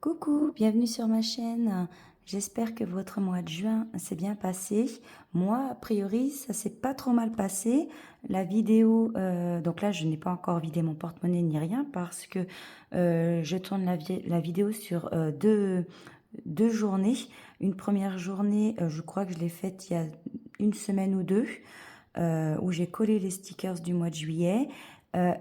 Coucou, bienvenue sur ma chaîne. J'espère que votre mois de juin s'est bien passé. Moi, a priori, ça s'est pas trop mal passé. La vidéo, donc là, je n'ai pas encore vidé mon porte-monnaie ni rien parce que je tourne la vidéo sur deux journées. Une première journée, je crois que je l'ai faite il y a une semaine ou deux, où j'ai collé les stickers du mois de juillet.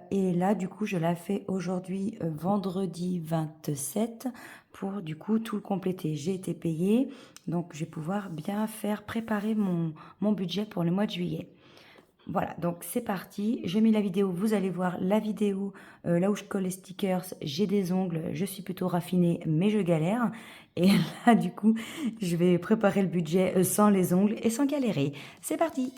Et là, du coup, je la fais aujourd'hui, vendredi 27, pour du coup tout le compléter. J'ai été payée, donc je vais pouvoir bien faire préparer mon budget pour le mois de juillet. Voilà, donc c'est parti. J'ai mis la vidéo, vous allez voir la vidéo là où je colle les stickers. J'ai des ongles, je suis plutôt raffinée, mais je galère. Et là, du coup, je vais préparer le budget sans les ongles et sans galérer. C'est parti!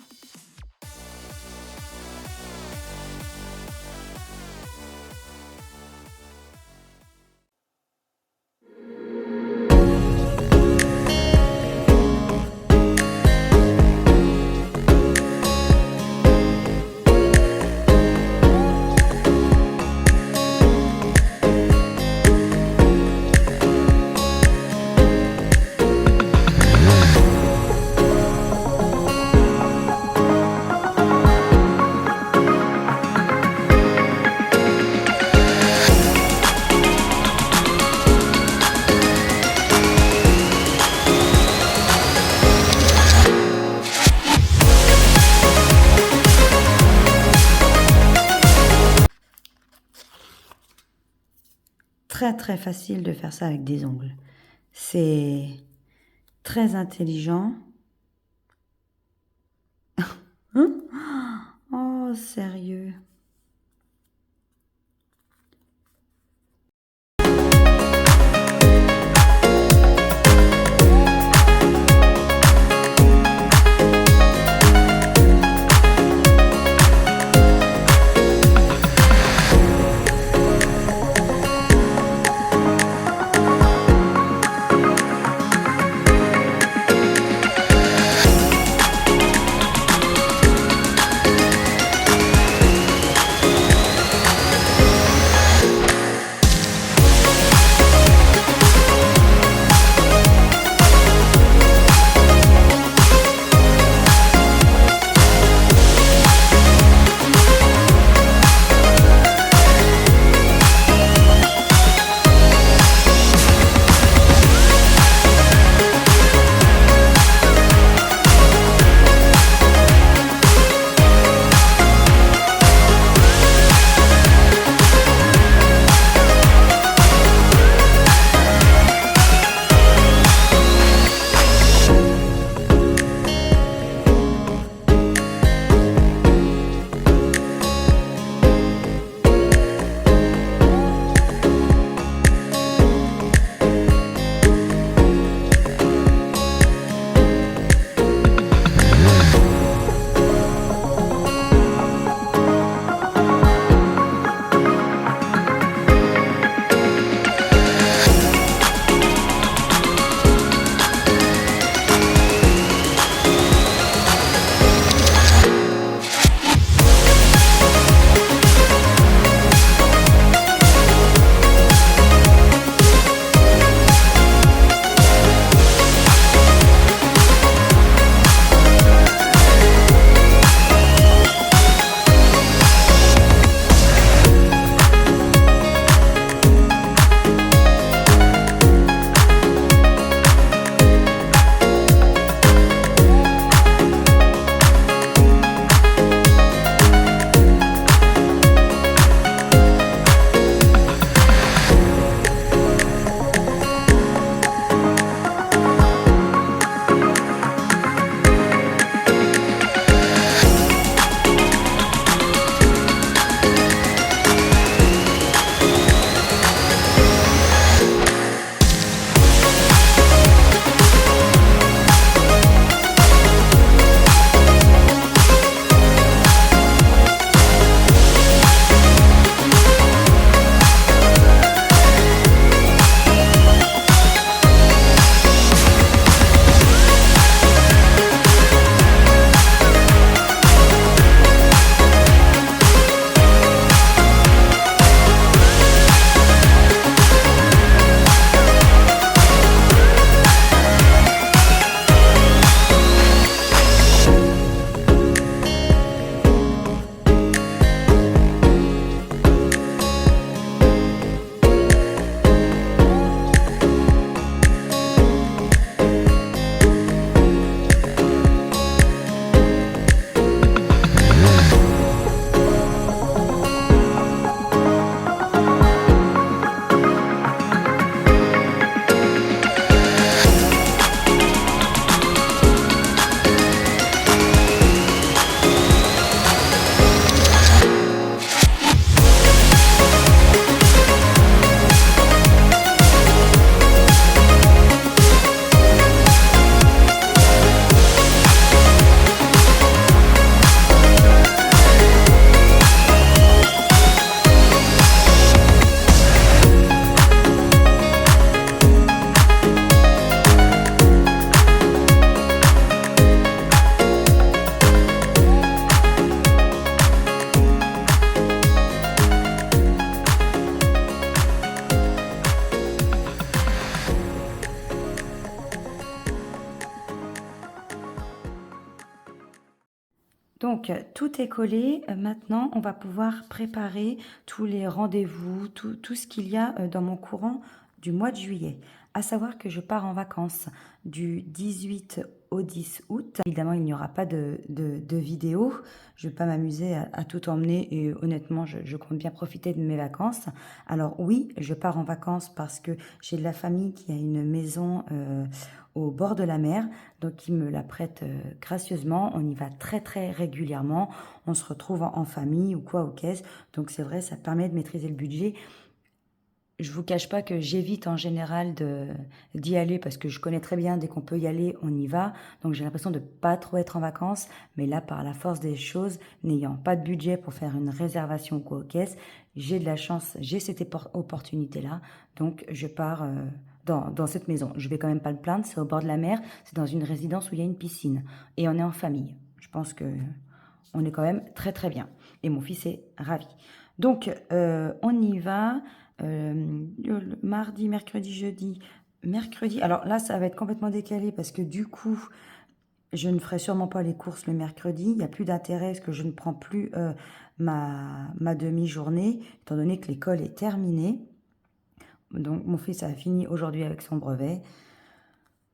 Très très facile de faire ça avec des ongles. C'est très intelligent. Hein? Oh, sérieux. Donc, tout est collé. Maintenant, on va pouvoir préparer tous les rendez-vous, tout ce qu'il y a dans mon courant du mois de juillet. À savoir que je pars en vacances du 18 au 10 août. Évidemment, il n'y aura pas de vidéo. Je ne vais pas m'amuser à tout emmener et honnêtement, je compte bien profiter de mes vacances. Alors oui, je pars en vacances parce que j'ai de la famille qui a une maison au bord de la mer, donc ils me la prêtent gracieusement. On y va très très régulièrement. On se retrouve en famille ou quoi, ou qu'est-ce. Donc c'est vrai, ça permet de maîtriser le budget. Je vous cache pas que j'évite en général d'y aller parce que je connais très bien, dès qu'on peut y aller, on y va. Donc j'ai l'impression de pas trop être en vacances. Mais là, par la force des choses, n'ayant pas de budget pour faire une réservation ou quoi aux caisses, j'ai de la chance, j'ai cette opportunité-là. Donc je pars dans cette maison. Je vais quand même pas le plaindre, c'est au bord de la mer, c'est dans une résidence où il y a une piscine. Et on est en famille. Je pense que on est quand même très très bien. Et mon fils est ravi. Donc on y va. Mardi, mercredi, jeudi. Mercredi, alors là, ça va être complètement décalé parce que du coup, je ne ferai sûrement pas les courses le mercredi. Il n'y a plus d'intérêt parce que je ne prends plus ma demi-journée, étant donné que l'école est terminée. Donc, mon fils a fini aujourd'hui avec son brevet.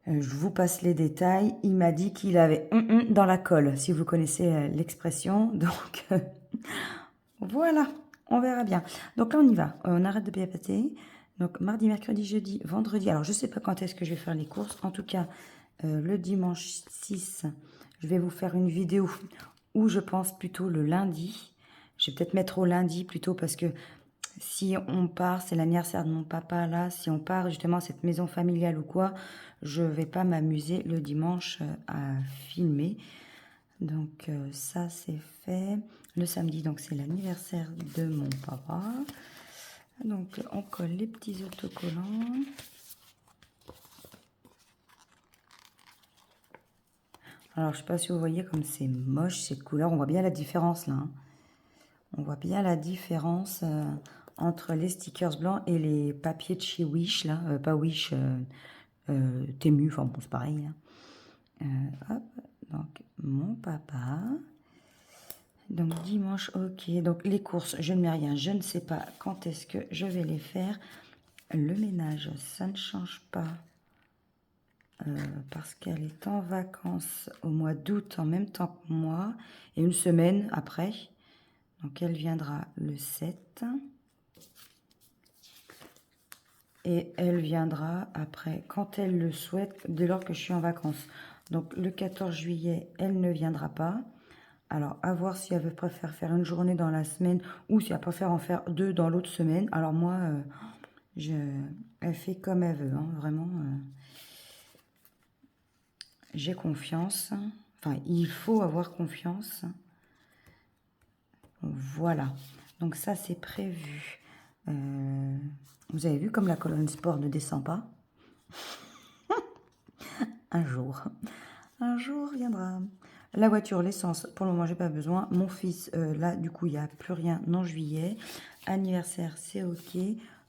Je vous passe les détails. Il m'a dit qu'il avait dans la colle, si vous connaissez l'expression. Donc, voilà, on verra bien. Donc là, on y va. On arrête de papoter. Donc, mardi, mercredi, jeudi, vendredi. Alors, je ne sais pas quand est-ce que je vais faire les courses. En tout cas, le dimanche 6, je vais vous faire une vidéo où je pense plutôt le lundi. Je vais peut-être mettre au lundi plutôt parce que si on part, c'est l'anniversaire de mon papa là, si on part justement à cette maison familiale ou quoi, je vais pas m'amuser le dimanche à filmer. Donc ça c'est fait. Le samedi, donc c'est l'anniversaire de mon papa. Donc on colle les petits autocollants. Alors je sais pas si vous voyez comme c'est moche cette couleur. On voit bien la différence là. Hein. On voit bien la différence entre les stickers blancs et les papiers de chez Wish là. Pas Wish, Temu, enfin bon c'est pareil. Là. Hop, donc mon papa. Donc dimanche, ok. Donc les courses, je ne mets rien. Je ne sais pas quand est-ce que je vais les faire. Le ménage, ça ne change pas. Parce qu'elle est en vacances au mois d'août en même temps que moi. Et une semaine après. Donc elle viendra le 7. Et elle viendra après, quand elle le souhaite, dès lors que je suis en vacances. Donc le 14 juillet, elle ne viendra pas. Alors, à voir si elle préfère faire une journée dans la semaine ou si elle préfère en faire 2 dans l'autre semaine. Alors moi, elle fait comme elle veut, hein, vraiment. J'ai confiance. Enfin, il faut avoir confiance. Voilà. Donc ça, c'est prévu. Vous avez vu comme la colonne sport ne descend pas. Un jour viendra. La voiture, l'essence, pour le moment, j'ai pas besoin. Mon fils, là, du coup, il n'y a plus rien en juillet. Anniversaire, c'est ok.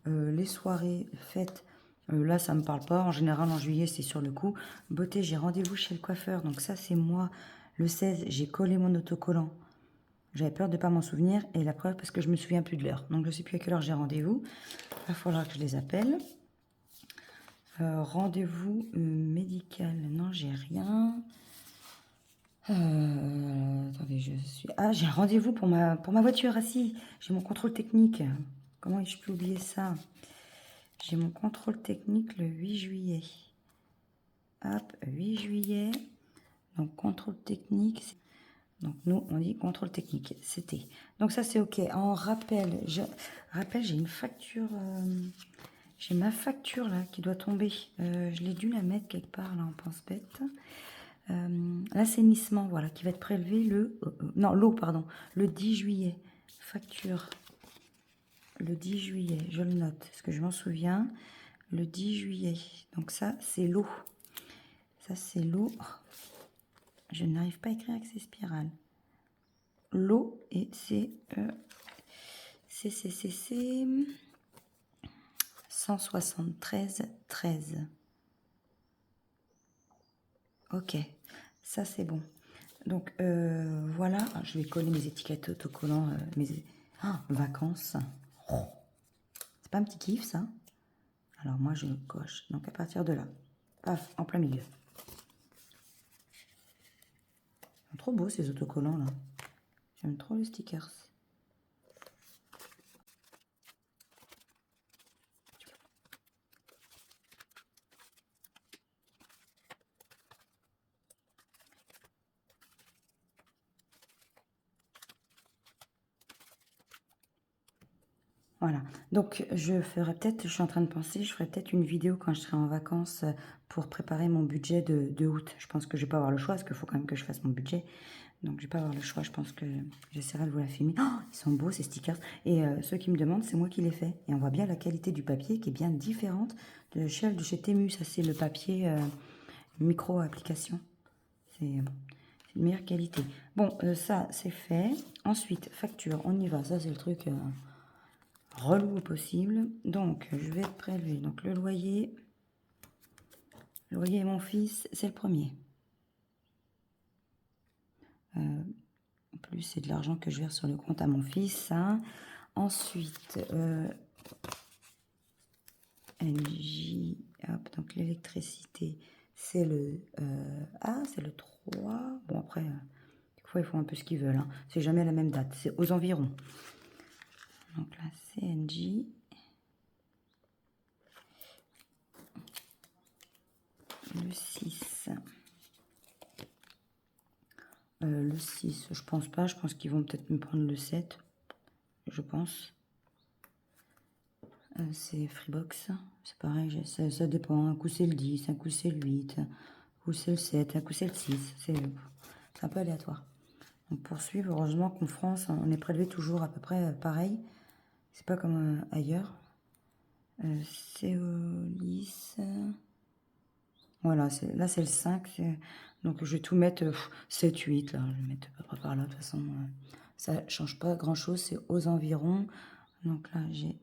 Les soirées, fêtes, là, ça me parle pas. En général, en juillet, c'est sur le coup. Beauté, j'ai rendez-vous chez le coiffeur. Donc ça, c'est moi. Le 16, j'ai collé mon autocollant. J'avais peur de ne pas m'en souvenir. Et la preuve, parce que je me souviens plus de l'heure. Donc, je ne sais plus à quelle heure j'ai rendez-vous. Il va falloir que je les appelle. Rendez-vous médical, non, j'ai rien. Attendez, je suis... Ah, j'ai un rendez-vous pour ma voiture, ah si, j'ai mon contrôle technique. Comment ai-je pu oublier ça? J'ai mon contrôle technique le 8 juillet. Hop, 8 juillet. Donc, contrôle technique. Donc, nous, on dit contrôle technique. C'était. Donc, ça, c'est OK. En rappel, j'ai une facture... J'ai ma facture là qui doit tomber. Je l'ai dû la mettre quelque part là en pense-bête. L'assainissement, voilà, qui va être prélevé non, l'eau, pardon, le 10 juillet. Facture. Le 10 juillet, je le note, parce que je m'en souviens. Le 10 juillet. Donc ça, c'est l'eau. Ça, c'est l'eau. Je n'arrive pas à écrire avec ces spirales. L'eau et c'est... c'est 173,13. Ok, ça c'est bon. Donc, voilà. Ah, je vais coller mes étiquettes autocollants, mes vacances. Oh, c'est pas un petit kiff, ça? Alors, moi, je coche. Donc, à partir de là, paf, en plein milieu. Ils sont trop beaux, ces autocollants, là. J'aime trop les stickers. Voilà, donc je ferai peut-être, je suis en train de penser, je ferai peut-être une vidéo quand je serai en vacances pour préparer mon budget de août. Je pense que je vais pas avoir le choix, parce qu'il faut quand même que je fasse mon budget. Donc je vais pas avoir le choix, je pense que j'essaierai de vous la filmer. Oh, ils sont beaux ces stickers. Et ceux qui me demandent, c'est moi qui les fais. Et on voit bien la qualité du papier qui est bien différente de celle de chez Temu. Ça c'est le papier micro-application. C'est une meilleure qualité. Bon, ça c'est fait. Ensuite, facture, on y va. Ça c'est le truc... relou au possible. Donc, je vais prélever donc le loyer. Le loyer et mon fils, c'est le premier. En plus, c'est de l'argent que je verse sur le compte à mon fils. Ça. Ensuite, NJ, hop, donc l'électricité, c'est le... c'est le 3. Bon, après, des fois, ils font un peu ce qu'ils veulent. Hein. C'est jamais à la même date. C'est aux environs. Donc là, CNJ. Le 6. Le 6, je pense pas. Je pense qu'ils vont peut-être me prendre le 7. Je pense. C'est Freebox. C'est pareil. Ça dépend. Un coup, c'est le 10. Un coup, c'est le 8. Un coup, c'est le 7. Un coup, c'est le 6. C'est un peu aléatoire. On poursuit. Heureusement qu'en France, on est prélevé toujours à peu près pareil. C'est pas comme ailleurs. Céolis. Voilà, là c'est le 5. Donc je vais tout mettre 7, 8. Là. Je vais mettre à peu près par là. De toute façon, ça change pas grand chose. C'est aux environs. Donc là, j'ai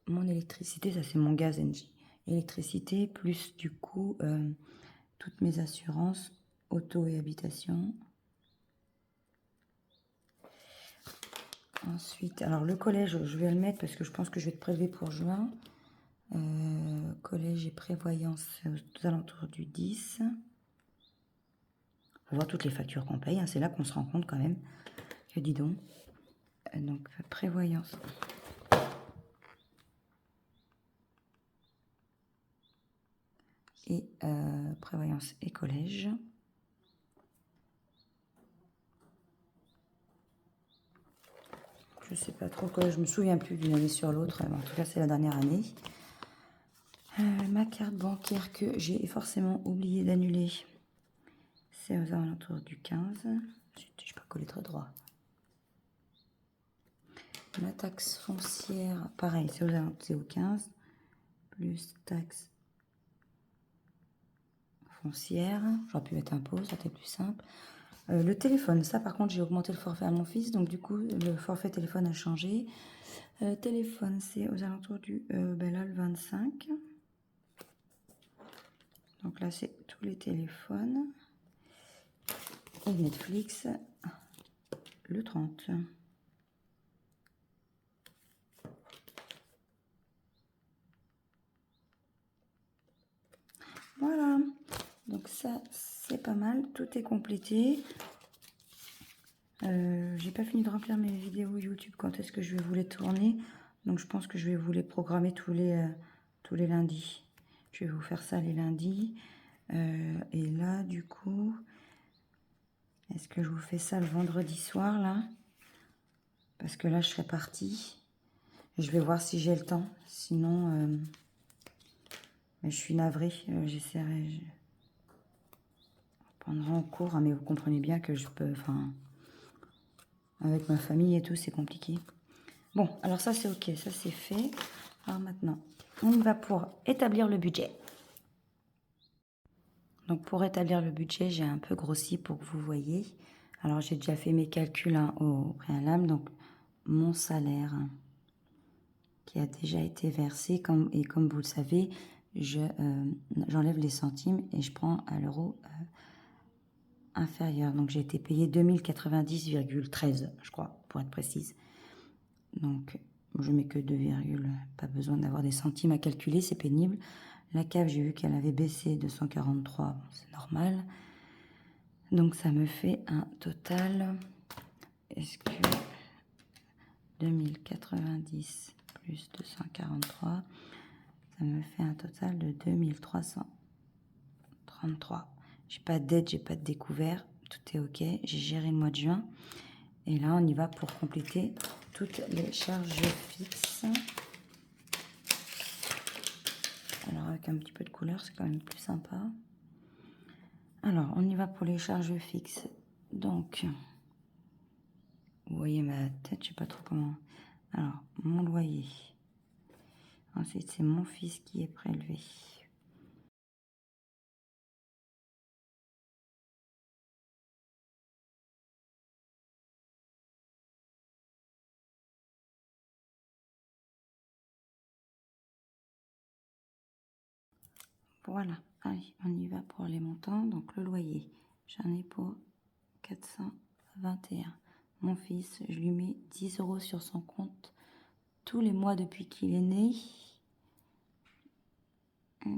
mon électricité. Ça, c'est mon gaz NG. Électricité, plus du coup, toutes mes assurances, auto et habitation. Ensuite, alors le collège, je vais le mettre parce que je pense que je vais être prélevé pour juin. Collège et prévoyance aux alentours du 10. On voit toutes les factures qu'on paye. Hein, c'est là qu'on se rend compte quand même. Que dis donc. Donc, prévoyance. Et prévoyance et collège. Je sais pas trop quoi. Je me souviens plus d'une année sur l'autre. En tout cas, c'est la dernière année. Ma carte bancaire que j'ai forcément oublié d'annuler. C'est aux alentours du 15. Je n'ai pas collé trop droit. Ma taxe foncière, pareil, c'est aux alentours, c'est au 15. Plus taxe foncière. J'aurais pu mettre impôt, ça aurait été plus simple. Le téléphone, ça par contre, j'ai augmenté le forfait à mon fils. Donc du coup, le forfait téléphone a changé. Téléphone, c'est aux alentours du... là, le 25. Donc là, c'est tous les téléphones. Et Netflix, le 30. Voilà. Donc ça, c'est pas mal. Tout est complété. J'ai pas fini de remplir mes vidéos YouTube. Quand est-ce que je vais vous les tourner? Donc je pense que je vais vous les programmer tous les lundis. Je vais vous faire ça les lundis. Et là, du coup, est-ce que je vous fais ça le vendredi soir, là? Parce que là, je serai partie. Je vais voir si j'ai le temps. Sinon, mais je suis navrée. J'essaierai. Je prendrai en cours. Hein, mais vous comprenez bien que je peux... Enfin, avec ma famille et tout, c'est compliqué. Bon, alors ça, c'est OK. Ça, c'est fait. Alors maintenant, on y va pour établir le budget. Donc, pour établir le budget, j'ai un peu grossi pour que vous voyez. Alors, j'ai déjà fait mes calculs hein, au préalable. Donc, mon salaire qui a déjà été versé. Et comme vous le savez, j'enlève les centimes et je prends à l'euro inférieur. Donc j'ai été payé 2090,13, je crois, pour être précise. Donc je mets que 2, pas besoin d'avoir des centimes à calculer, c'est pénible. La cave, j'ai vu qu'elle avait baissé de 143, bon, c'est normal. Donc ça me fait un total, est-ce que 2090 plus 243, ça me fait un total de 2333. J'ai pas d'aide, j'ai pas de découvert, tout est ok, j'ai géré le mois de juin. Et là, on y va pour compléter toutes les charges fixes. Alors, avec un petit peu de couleur, c'est quand même plus sympa. Alors, on y va pour les charges fixes. Donc, vous voyez ma tête, je sais pas trop comment. Alors, mon loyer. Ensuite, c'est mon fils qui est prélevé. Voilà, allez, on y va pour les montants. Donc, le loyer, j'en ai pour 421. Mon fils, je lui mets 10 € sur son compte tous les mois depuis qu'il est né.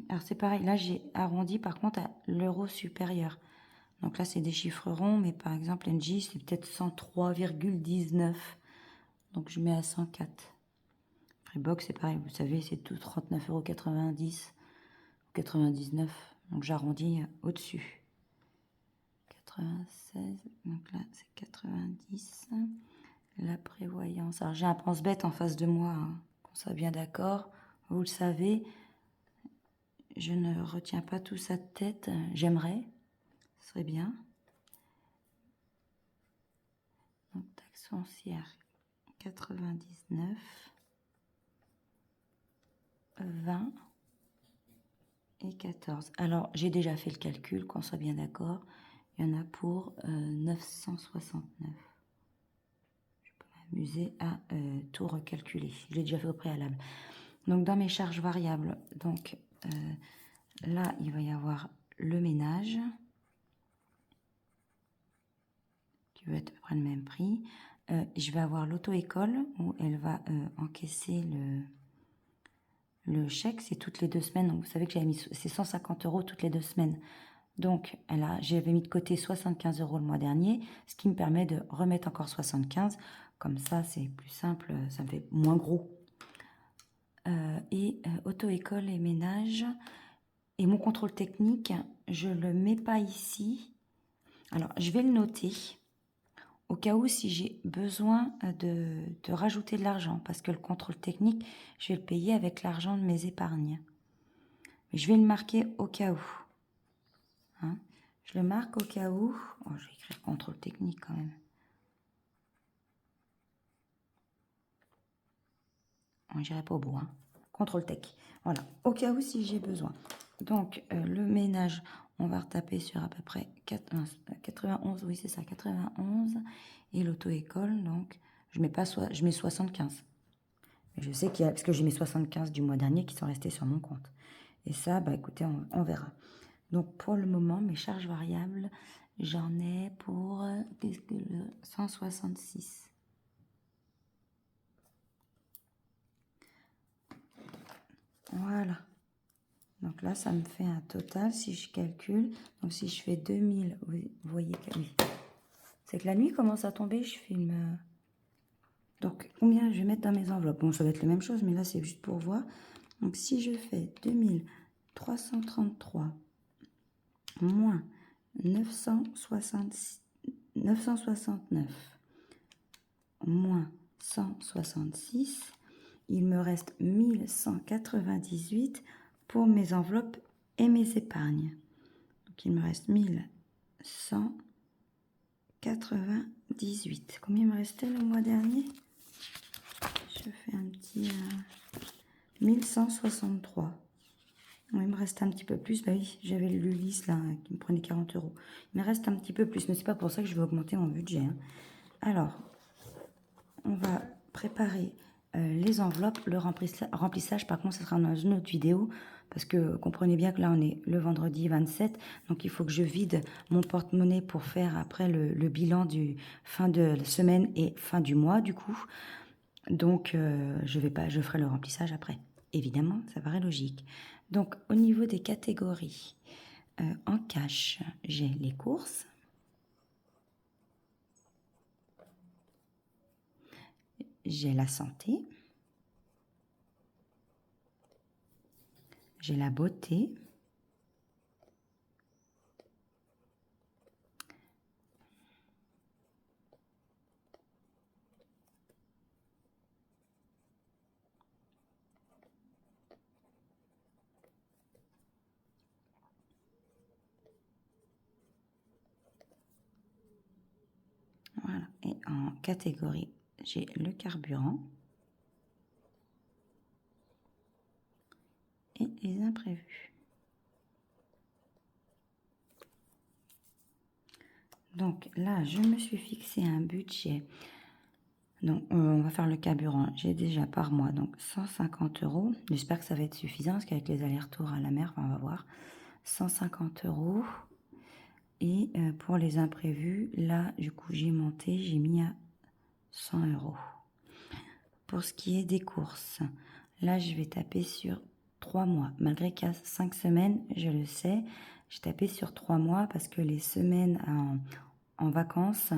Alors, c'est pareil, là, j'ai arrondi par contre à l'euro supérieur. Donc là, c'est des chiffres ronds, mais par exemple, NJ, c'est peut-être 103,19. Donc, je mets à 104. Freebox, c'est pareil, vous savez, c'est tout 39,90 € ou 99. Donc, j'arrondis au-dessus. 96, donc là, c'est 90. La prévoyance. Alors, j'ai un pense-bête en face de moi, hein, qu'on soit bien d'accord. Vous le savez, je ne retiens pas tout ça de tête. J'aimerais, ce serait bien. Donc, taxe foncière, 99, 20 et 14. Alors, j'ai déjà fait le calcul, qu'on soit bien d'accord. Il y en a pour 969. Je peux m'amuser à tout recalculer. Je l'ai déjà fait au préalable. Donc, dans mes charges variables, donc là, il va y avoir le ménage, qui va être à peu près le même prix. Je vais avoir l'auto-école, où elle va encaisser le chèque, c'est toutes les 2 semaines. Donc, vous savez que j'avais mis, c'est 150 € toutes les 2 semaines. Donc, j'avais mis de côté 75 € le mois dernier, ce qui me permet de remettre encore 75. Comme ça, c'est plus simple, ça me fait moins gros. Auto-école et ménage. Et mon contrôle technique, je ne le mets pas ici. Alors, je vais le noter au cas où si j'ai besoin de rajouter de l'argent. Parce que le contrôle technique, je vais le payer avec l'argent de mes épargnes. Mais je vais le marquer au cas où. Hein, je le marque au cas où. Oh, je vais écrire contrôle technique quand même. On n'irait pas au bout. Hein. Contrôle tech. Voilà, au cas où si j'ai besoin. Donc, le ménage, on va retaper sur à peu près 91. Oui, c'est ça, 91. Et l'auto-école, donc, je mets 75. Mais je sais qu'il y a, parce que j'ai mes 75 du mois dernier qui sont restés sur mon compte. Et ça, bah écoutez, on verra. Donc, pour le moment, mes charges variables, j'en ai pour 166. Voilà. Donc là, ça me fait un total, si je calcule. Donc, si je fais 2000, vous voyez que oui. C'est que la nuit commence à tomber, je filme. Donc, combien je vais mettre dans mes enveloppes? Bon, ça va être la même chose, mais là, c'est juste pour voir. Donc, si je fais 2333 moins 969 moins 166, il me reste 1198 pour mes enveloppes et mes épargnes. Donc, il me reste 1198. Combien il me restait le mois dernier? Je fais un petit 1163. Bon, il me reste un petit peu plus. Bah oui, j'avais l'Ulysse là qui me prenait 40 €. Il me reste un petit peu plus, mais c'est pas pour ça que je vais augmenter mon budget. Hein. Alors, on va préparer Les enveloppes, le remplissage, par contre, ce sera dans une autre vidéo. Parce que comprenez bien que là, on est le vendredi 27. Donc, il faut que je vide mon porte-monnaie pour faire après le bilan du fin de semaine et fin du mois, du coup. Donc, je ferai le remplissage après. Évidemment, ça paraît logique. Donc, au niveau des catégories, en cash, j'ai les courses. J'ai la santé. J'ai la beauté. Voilà. Et en catégorie, j'ai le carburant et les imprévus. Donc là, je me suis fixé un budget. Donc, on va faire le carburant. J'ai déjà par mois donc 150 €. J'espère que ça va être suffisant parce qu'avec les allers-retours à la mer, enfin, on va voir. 150 €. Et pour les imprévus, là, du coup, j'ai monté, j'ai mis à 100 €. Pour ce qui est des courses, là, je vais taper sur 3 mois. Malgré qu'il y a 5 semaines, je le sais, j'ai tapé sur 3 mois parce que les semaines en vacances,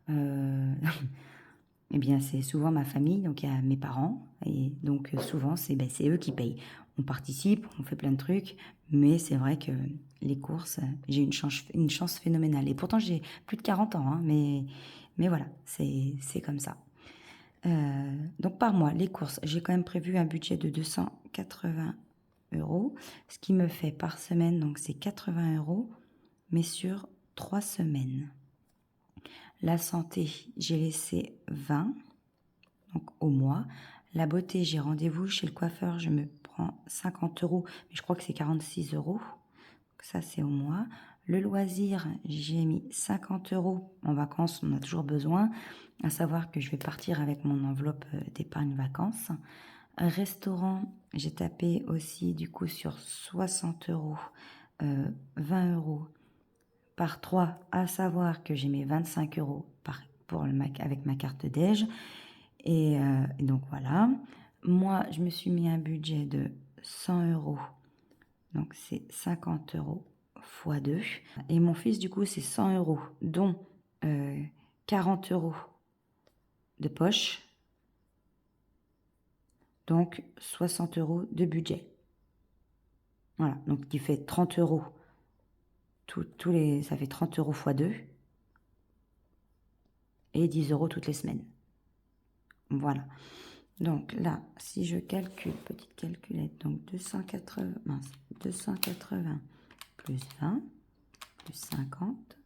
eh bien, c'est souvent ma famille, donc il y a mes parents, et donc souvent, c'est eux qui payent. On participe, on fait plein de trucs, mais c'est vrai que les courses, j'ai une chance phénoménale. Et pourtant, j'ai plus de 40 ans, hein, mais voilà, c'est comme ça. Donc par mois, les courses, j'ai quand même prévu un budget de 280 €, ce qui me fait par semaine, donc c'est 80 €, mais sur 3 semaines. La santé, j'ai laissé 20, donc au mois. La beauté, j'ai rendez-vous chez le coiffeur, je me prends 50 €, mais je crois que c'est 46 €. Donc ça, c'est au mois. Le loisir, j'ai mis 50 € en vacances, on a toujours besoin, à savoir que je vais partir avec mon enveloppe d'épargne vacances. Un restaurant, j'ai tapé aussi du coup sur 60 €, 20 € par 3, à savoir que j'ai mis 25 € avec ma carte déj. Et donc voilà. Moi, je me suis mis un budget de 100 €. Donc c'est 50 € x 2. Et mon fils, du coup, c'est 100 €, dont 40 € de poche. Donc 60 € de budget. Voilà, donc qui fait 30 €. Ça fait 30 € x 2. Et 10 € toutes les semaines. Voilà. Donc là, si je calcule, petite calculette, donc 280 plus 20, plus 50,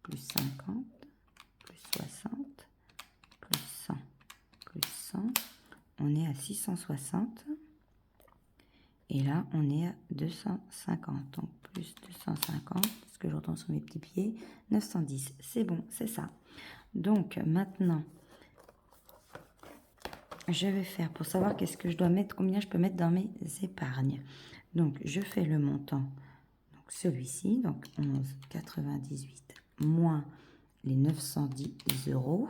plus 50, plus 60, plus 100, plus 100, on est à 660. Et là, on est à 250. Donc plus 250, parce que je retourne sur mes petits pieds, 910. C'est bon, c'est ça. Donc maintenant, je vais faire pour savoir qu'est-ce que je dois mettre, combien je peux mettre dans mes épargnes. Donc je fais le montant, donc celui-ci, donc 11,98 moins les 910 €.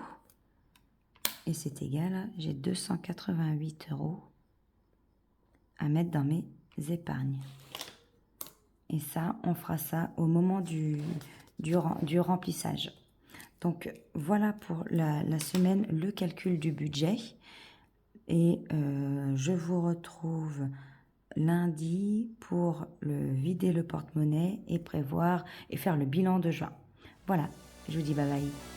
Et c'est égal à, j'ai 288 € à mettre dans mes épargnes. Et ça, on fera ça au moment du remplissage. Donc voilà pour la semaine, le calcul du budget. Et je vous retrouve lundi pour vider le porte-monnaie et prévoir et faire le bilan de juin. Voilà, je vous dis bye bye.